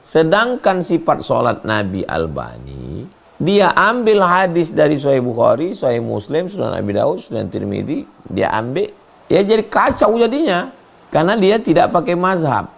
Sedangkan sifat sholat Nabi Albani, dia ambil hadis dari Sahih Bukhari, Sahih Muslim, Sunan Abi Daud, Sunan Tirmidzi, dia ambil, ya jadi kacau jadinya, karena dia tidak pakai mazhab.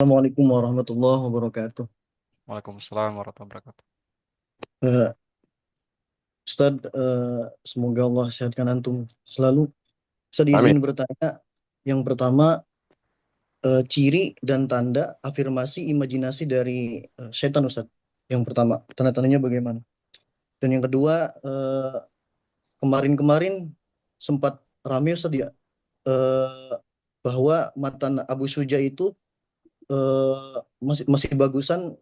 Assalamualaikum warahmatullahi wabarakatuh. Waalaikumsalam warahmatullahi wabarakatuh. Eh, Ustadz, semoga Allah sehatkan antum selalu. Ustadz izin bertanya, yang pertama, ciri dan tanda afirmasi imajinasi dari setan, Ustadz. Yang pertama, tanda-tandanya bagaimana? Dan yang kedua, kemarin-kemarin sempat rame, Ustadz, ya, bahwa matan Abu Suja itu masih bagusan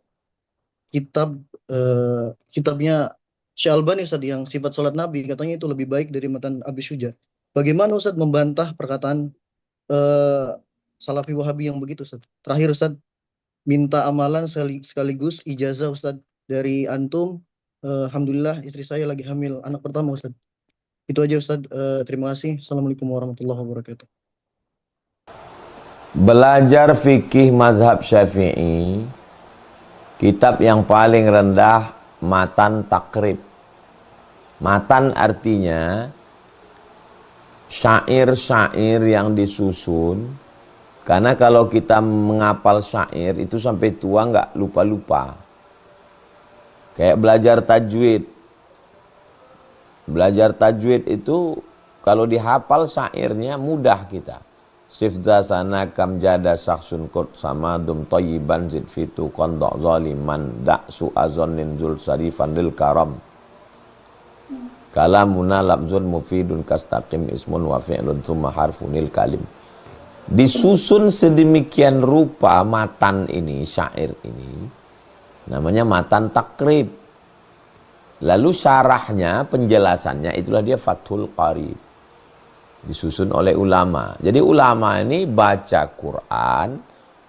kitabnya Syalbani, Ustadz, yang sifat sholat Nabi, katanya itu lebih baik dari matan Abi Syuja. Bagaimana Ustadz membantah perkataan Salafi Wahabi yang begitu, Ustadz? Terakhir, Ustadz, minta amalan sekaligus ijazah, Ustadz, dari antum. Alhamdulillah istri saya lagi hamil anak pertama, Ustadz. Itu aja, Ustadz. Terima kasih. Assalamualaikum warahmatullahi wabarakatuh. Belajar fikih mazhab Syafi'i, kitab yang paling rendah matan takrib. Matan artinya syair-syair yang disusun, karena kalau kita menghafal syair itu sampai tua nggak lupa-lupa. Kayak belajar tajwid. Belajar tajwid itu kalau dihafal syairnya mudah kita. Sifza sana kam jada saksun kot sama dum toyiban zid fitu kondok zaliman dak su'azonin zul sarifan lil karam kalamuna labzun mufidun kastaqim ismun wa fi'lun summa harfunil kalim. Disusun sedemikian rupa matan ini, syair ini, namanya matan takrib. Lalu syarahnya, penjelasannya, itulah dia Fathul Qarib, disusun oleh ulama. Jadi ulama ini baca Quran,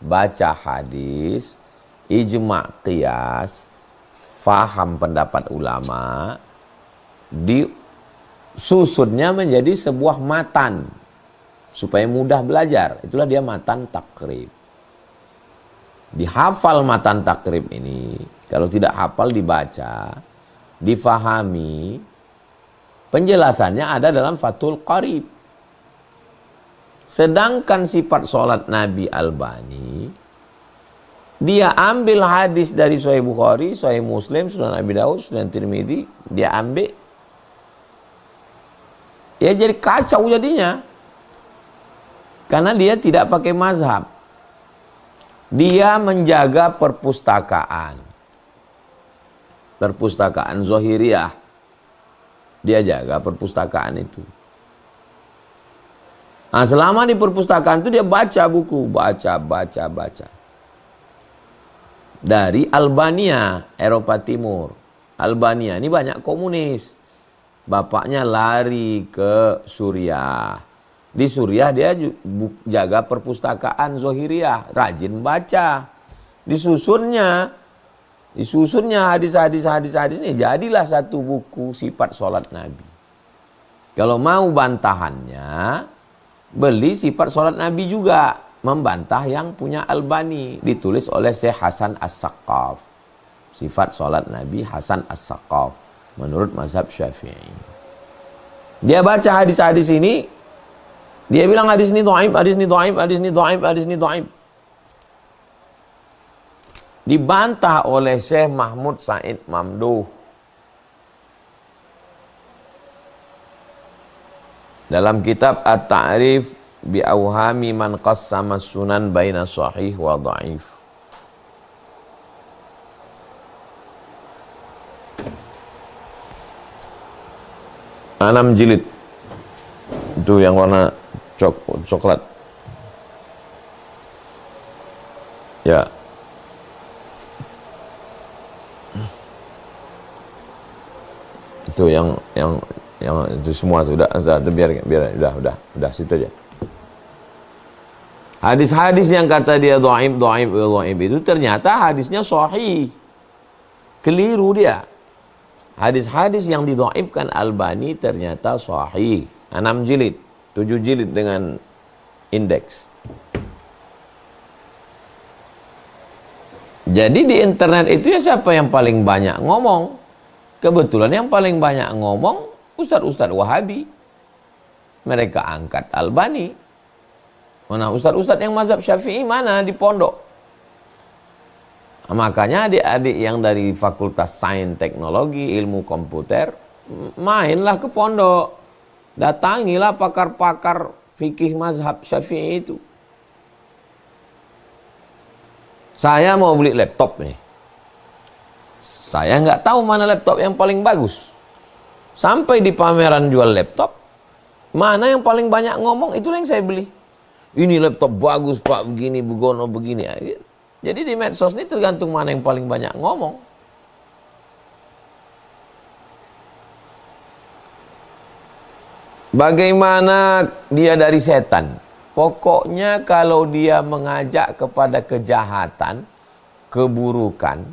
baca hadis, ijma' qiyas, faham pendapat ulama, disusunnya menjadi sebuah matan supaya mudah belajar. Itulah dia matan takrib. Dihafal matan takrib ini, kalau tidak hafal dibaca, difahami, penjelasannya ada dalam Fathul Qarib. Sedangkan sifat sholat Nabi Albani, dia ambil hadis dari Sahih Bukhari, Sahih Muslim, Sunan Abi Daud, Sunan Tirmidzi, dia ambil, ya jadi kacau jadinya, karena dia tidak pakai mazhab. Dia menjaga perpustakaan Zahiriyah, dia jaga perpustakaan itu. Nah, selama di perpustakaan itu dia baca buku, baca. Dari Albania, Eropa Timur. Albania ini banyak komunis. Bapaknya lari ke Suriah. Di Suriah dia jaga perpustakaan Zahiriyah, rajin baca. Disusunnya hadis ini, jadilah satu buku sifat sholat Nabi. Kalau mau bantahannya, beli sifat sholat Nabi juga, membantah yang punya Albani, ditulis oleh Syekh Hasan As-Saqqaf. Sifat sholat Nabi Hasan As-Saqqaf menurut mazhab Syafi'i. Dia baca hadis-hadis ini, dia bilang hadis ini dhaif, hadis ini dhaif, hadis ini dhaif, hadis ini dhaif. Dibantah oleh Syekh Mahmud Said Mamduh dalam kitab At-Ta'rif bi Awhami man qassama sunan baina sahih wa dhaif. Enam jilid. Itu yang warna coklat. Ya. Itu yang itu semua itu udah biar udah situ aja. Hadis-hadis yang kata dia dhaif itu ternyata hadisnya sahih. Keliru dia. Hadis-hadis yang didhaifkan Albani ternyata sahih. 6 jilid. 7 jilid dengan indeks. Jadi di internet itu ya siapa yang paling banyak ngomong? Kebetulan yang paling banyak ngomong ustadz-ustadz Wahabi. Mereka angkat Albani. Mana ustadz-ustadz yang mazhab Syafi'i mana di pondok? Makanya adik-adik yang dari Fakultas Sains Teknologi Ilmu Komputer mainlah ke pondok. Datangilah pakar-pakar fikih mazhab Syafi'i itu. Saya mau beli laptop nih. Saya nggak tahu mana laptop yang paling bagus. Sampai di pameran jual laptop, mana yang paling banyak ngomong, itulah yang saya beli. Ini laptop bagus pak, begini, begono, begini. Jadi di medsos ini tergantung mana yang paling banyak ngomong. Bagaimana dia dari setan? Pokoknya kalau dia mengajak kepada kejahatan, keburukan,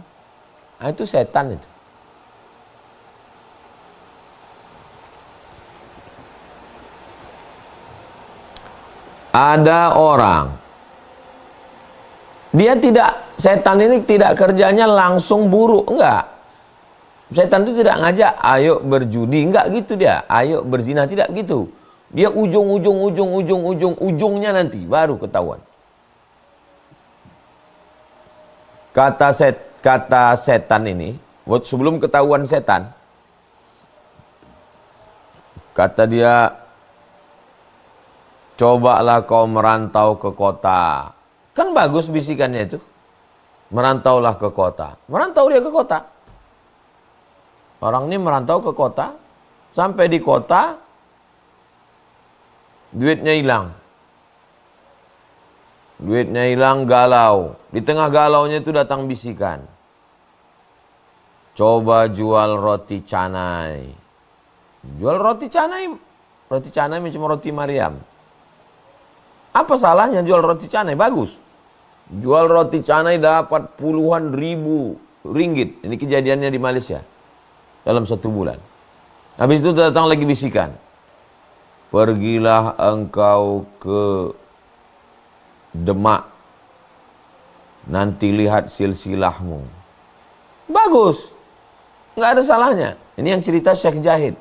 itu setan itu. Ada orang, setan ini tidak kerjanya langsung buruk, enggak. Setan itu tidak ngajak, ayo berjudi, enggak gitu dia. Ayo berzina, tidak gitu. Dia ujungnya nanti baru ketahuan. Kata setan ini, sebelum ketahuan setan, kata dia, cobalah kau merantau ke kota. Kan bagus bisikannya itu. Merantaulah ke kota. Merantau dia ke kota. Orang ini merantau ke kota. Sampai di kota, duitnya hilang. Duitnya hilang, galau. Di tengah galaunya itu datang bisikan. Coba jual roti canai. Jual roti canai. Roti canai macam roti Maryam. Apa salahnya jual roti canai? Bagus. Jual roti canai dapat puluhan ribu ringgit. Ini kejadiannya di Malaysia. Dalam 1 bulan. Habis itu datang lagi bisikan. Pergilah engkau ke Demak. Nanti lihat silsilahmu. Bagus. Nggak ada salahnya. Ini yang cerita Syekh Jahid.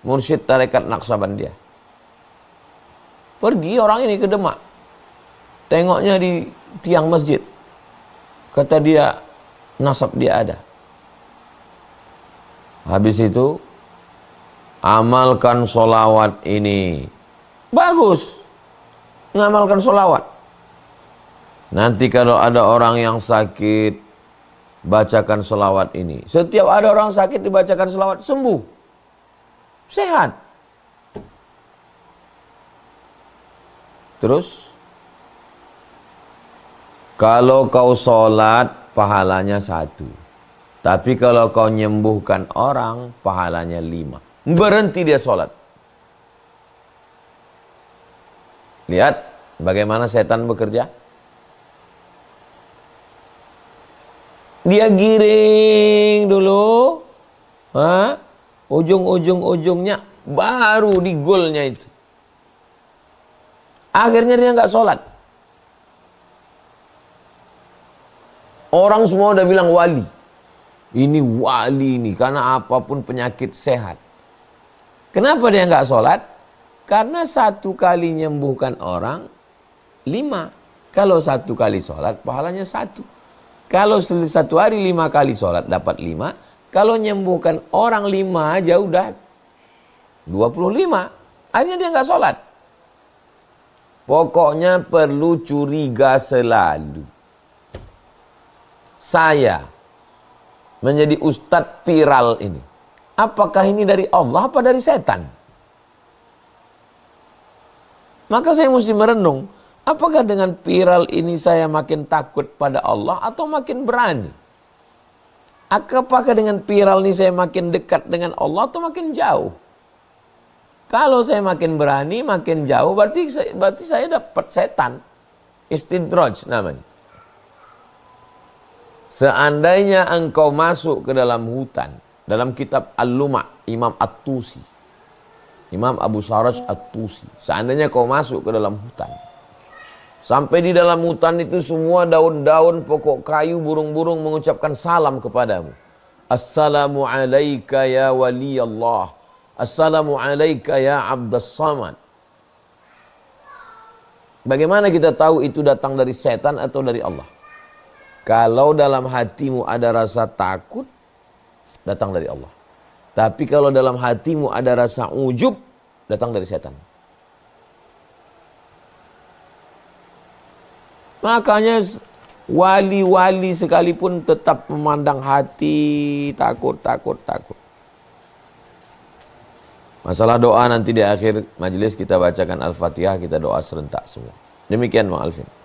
Mursyid Tarekat Naqsabandia. Pergi orang ini ke Demak. Tengoknya di tiang masjid. Kata dia, nasab dia ada. Habis itu, amalkan solawat ini. Bagus. Ngamalkan solawat. Nanti kalau ada orang yang sakit, bacakan solawat ini. Setiap ada orang sakit dibacakan solawat, sembuh. Sehat. Terus, kalau kau sholat, pahalanya 1. Tapi kalau kau nyembuhkan orang, pahalanya 5. Berhenti dia sholat. Lihat bagaimana setan bekerja. Dia giring dulu. Ujung-ujungnya baru di golnya itu. Akhirnya dia nggak sholat. Orang semua udah bilang wali. Ini wali ini, karena apapun penyakit sehat. Kenapa dia nggak sholat? Karena 1 kali nyembuhkan orang, 5. Kalau 1 kali sholat, pahalanya 1. Kalau 1 hari 5 kali sholat, dapat 5. Kalau nyembuhkan orang 5 aja udah 25. Akhirnya dia nggak sholat. Pokoknya perlu curiga selalu. Saya menjadi ustadz viral ini. Apakah ini dari Allah apa dari setan? Maka saya mesti merenung. Apakah dengan viral ini saya makin takut pada Allah atau makin berani? Apakah dengan viral ini saya makin dekat dengan Allah atau makin jauh? Kalau saya makin berani, makin jauh, berarti saya dapat setan. Istidraj namanya. Seandainya engkau masuk ke dalam hutan, dalam kitab Al-Luma' Imam At-Tusi, Imam Abu Saraj At-Tusi, seandainya kau masuk ke dalam hutan, sampai di dalam hutan itu semua daun-daun, pokok kayu, burung-burung mengucapkan salam kepadamu. Assalamu alayka ya wali Allah. Assalamu alayka ya abdas samad. Bagaimana kita tahu itu datang dari setan atau dari Allah? Kalau dalam hatimu ada rasa takut, datang dari Allah. Tapi kalau dalam hatimu ada rasa ujub, datang dari setan. Makanya wali-wali sekalipun tetap memandang hati, takut. Masalah doa nanti di akhir majelis kita bacakan Al-Fatihah, kita doa serentak semua. Demikian Bang Alvin.